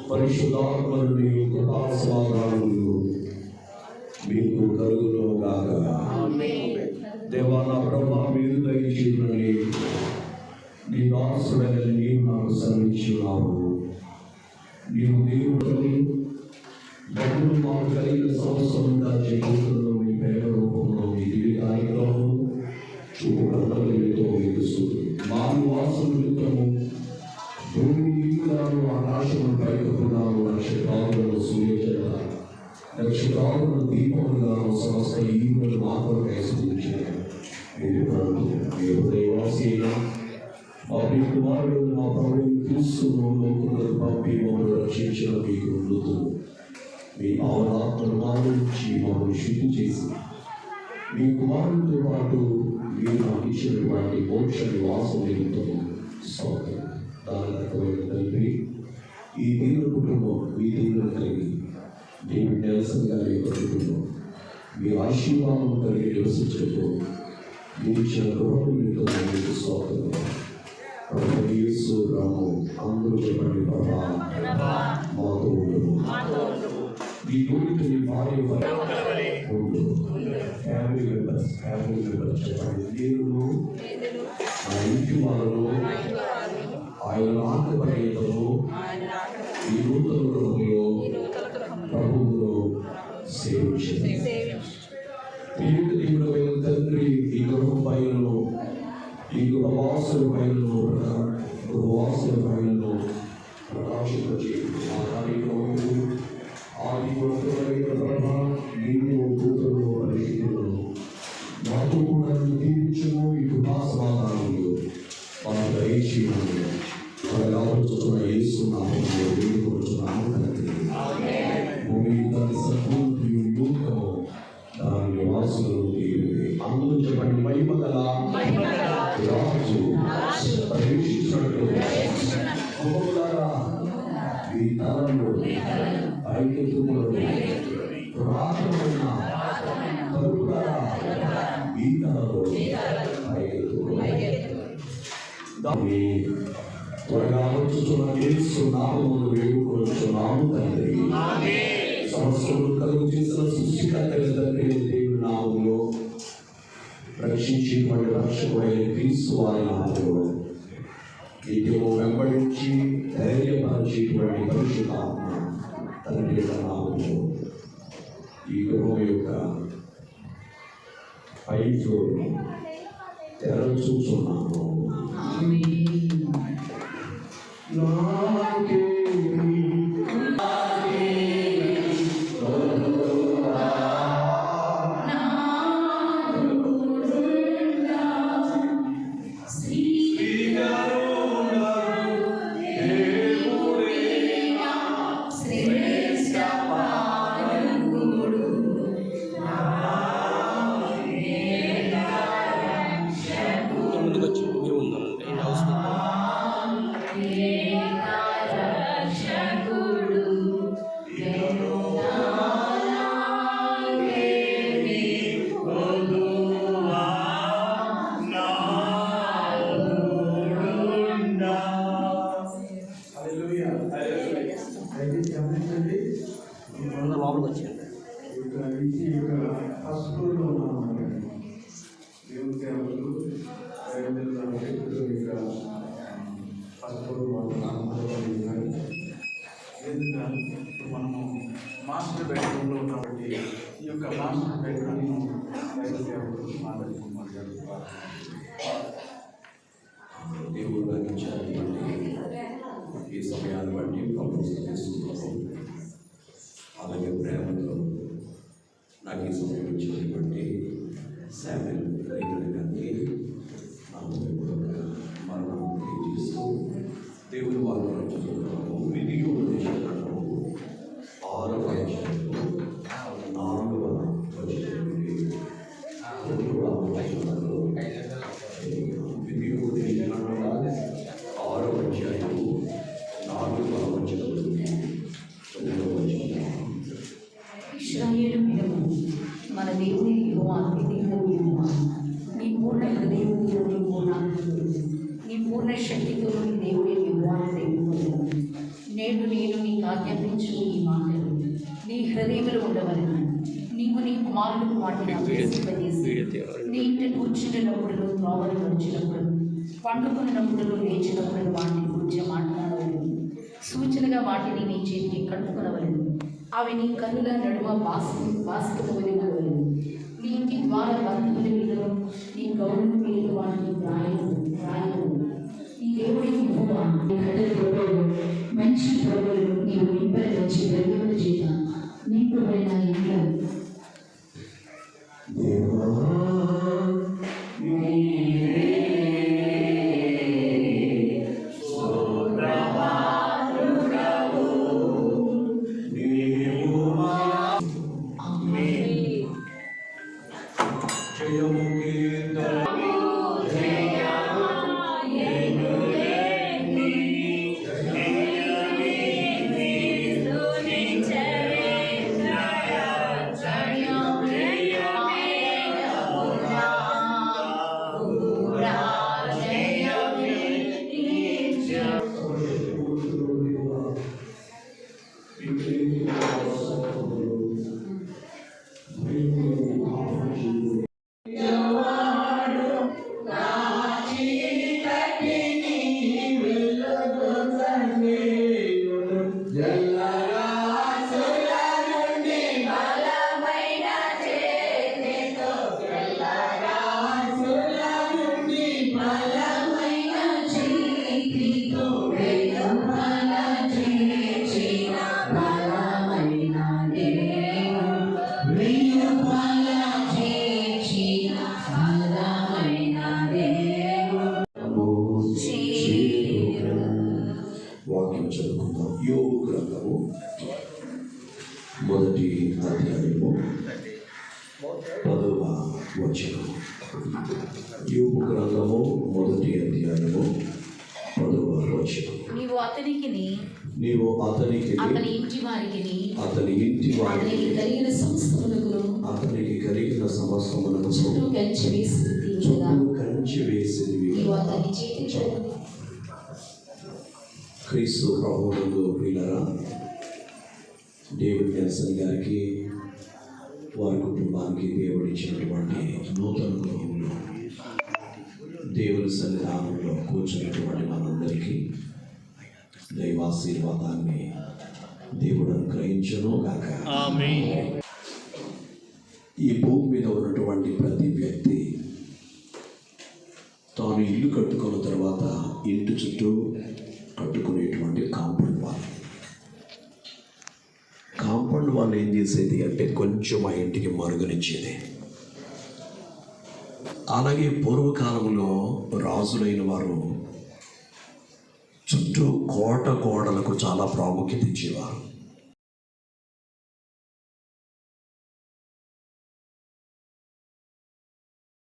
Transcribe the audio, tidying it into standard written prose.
పరిశుద్ధాత్మని కృపాసమాధానములు మీకు కలుగును గాక. దేవా నా ప్రభువా, మీరు దయచేయమని నీ దాసుడైన నీవు నాకు సెలవిచ్చున్నావు. నీవు దేవుడిని డబ్బులు మాకు కలిగిన సంవత్సరంగా చేకూరుతున్న మీ ప్రేమ రూపంలో మీ దివ్య కార్యక్రమం చూపుతో మా నివాసం నిమిత్తము భూమి ఈగులాను ఆకాశము పైకప్పుడాను నక్షత్రాలను సూర్యచంద్ర నక్షత్రాలను దీపములుగాను సమస్త ఈగులు మాత్రం వేసుకుంటున్నాను. మీ హృదయవాసి మా ప్రియ కుమారుడు మా ప్రభువుని క్రీస్తు లోకులకు పంపి మమ్మల్ని రక్షించిన మీకు మృదు మీ భావనాత్మను మారు నుంచి మమ్మల్ని శుద్ధి చేసి మీ కుమారుడితో పాటు మీరు నాకు ఇచ్చినటువంటి మోక్ష నివాసం నిమిత్తము స్తోత్రం. దాని తండ్రి, ఈ దేవుని కుటుంబం మీ దేవుని కలిగి డేవిడ్ నెల్సన్ గారి యొక్క కుటుంబం మీ ఆశీర్వాదం కలిగి నివసించడంతో మీరు ఇచ్చిన గృహం నిమిత్తం మీకు స్తోత్రం. ప్రభు యేసు రాము అందరూ చెప్పండి, ప్రభా మాతో ఉండదు. మీ గురించి మీ భార్య ఫ్యామిలీ మెంబర్స్ చెప్పండి. దేవుడు నా ఇంటి వాళ్ళను ఆయన ఆత్మపర్యతను ఈ నూతన గృహంలో ప్రభువులో సేవించండి. దేవుడైన తండ్రి, ఈ గృహం పైనను ఈ గృహవాసుల పైనను ప్రకాశించి ఆ కార్యక్రమము ఆది వస్తువులైన నీవు దూతలు పరిస్థితులను మాతో కూడా దీవించము. ఈ కృపా సమాధానములు మనం దయచేయమని ఆలోచిస్తున్న యేసు నామములో వేడుకొనుచున్నాము తండ్రి. భూమి దాని సంపూర్తి యూకము దాని నివాసులను దేవుడే. అందరూ చెప్పండి, మహిమ గల రాజు ప్రవేశించినట్లు ఈ తరంలో ఐక్యతలను పురాతనమైన తరుపులారా ఈ తరంలో త్వరగా వచ్చుచున్న యేసు నామమును వేడుకొనుచున్నాము తండ్రి. సమస్తము కలుగు చేసిన సృష్టికర్తైన తండ్రి దేవుని నామములో రక్షించేటువంటి రక్షకుడైన క్రీస్తు వారి నామములో నిత్యము వెంబడించి ధైర్యపరిచేటువంటి పరిశుద్ధాత్మ తండ్రి యొక్క నామములో ఈ గృహం యొక్క పై ఫ్లోర్ని తెరచుచున్నాము. లోపలికి వచ్చాను. మనము మాస్టర్ బెడ్రూమ్లో ఉన్నప్పటి ఈ యొక్క మాస్టర్ బెడ్రూమ్ దేవుడు ఈ సమయాన్ని బట్టి ప్రభుత్వం అలాగే ప్రేమతో నాకు ఈ సమయం వచ్చినటువంటి శామ్యుల్ గారికి మరణం తెలియజేస్తూ దేవుడు వాళ్ళు రక్షిస్తున్నాము. విధి ఉపదేశించడము 6వ అధ్యాయంలో 4వ వచనంలో విధి ఉపదేశించడం 6వ అధ్యాయము 4వ వచనంలో ఇశ్రాయేలు వినము, మన దేవుని యెహోవా నీ పూర్ణ హృదయంతో నీ పూర్ణ శక్తితో నీ కాళ్ళు వాటిని అభ్యసింపజేసి నీ ఇంటి కూర్చుంటున్నప్పుడు త్రోవలు నడిచినప్పుడు పండుకున్నప్పుడు లేచినప్పుడు వాటిని గురించి మాట్లాడవలేదు. సూచనగా వాటిని నీ చేతికి కట్టుకునవలేదు. అవి నీ కన్నుల నడుమ బాసుకునవలేదు. నీ ఇంటి ద్వారా బంధువుల మీదను నీ గౌరవ మీద వాటిని రాయను. ఈ దేవుడి యెహోవా నీ కట్టెల మంచి ప్రభువులు నీవు నింపలి వచ్చి వెలుగుల చేత నింపబడిన ఇంట్లో వాక్యం చదువుకుందాం. యోబు గ్రంథము 1వ అధ్యాయము 10వ వచనం. యోబు గ్రంథము 1వ అధ్యాయము 10వ వచనం. నీవు అతనికి అతని ఇంటి వారికి అతనికి కలిగిన సమస్తములను చుట్టూ కంచి వేసినవి క్రీస్తు ప్రభువునందు ప్రియులారా, డేవిడ్ నెల్సన్ గారికి వారి కుటుంబానికి దేవుడు ఇచ్చినటువంటి నూతన గృహంలో దేవుని సన్నిధానంలో కూర్చున్నటువంటి మనందరికీ దైవాశీర్వాదాన్ని దేవుడు అనుగ్రహించును గాక. ఈ భూమి మీద ఉన్నటువంటి ప్రతి వ్యక్తి తాను ఇల్లు కట్టుకున్న తర్వాత ఇంటి చుట్టూ కట్టుకునేటువంటి కాంపౌండ్ వాల్ ఏం చేసేది అంటే కొంచెం ఆ ఇంటికి మరుగునిచ్చేది. అలాగే పూర్వకాలంలో రాజులైన వారు చుట్టూ కోట గోడలకు చాలా ప్రాముఖ్యత ఇచ్చేవారు.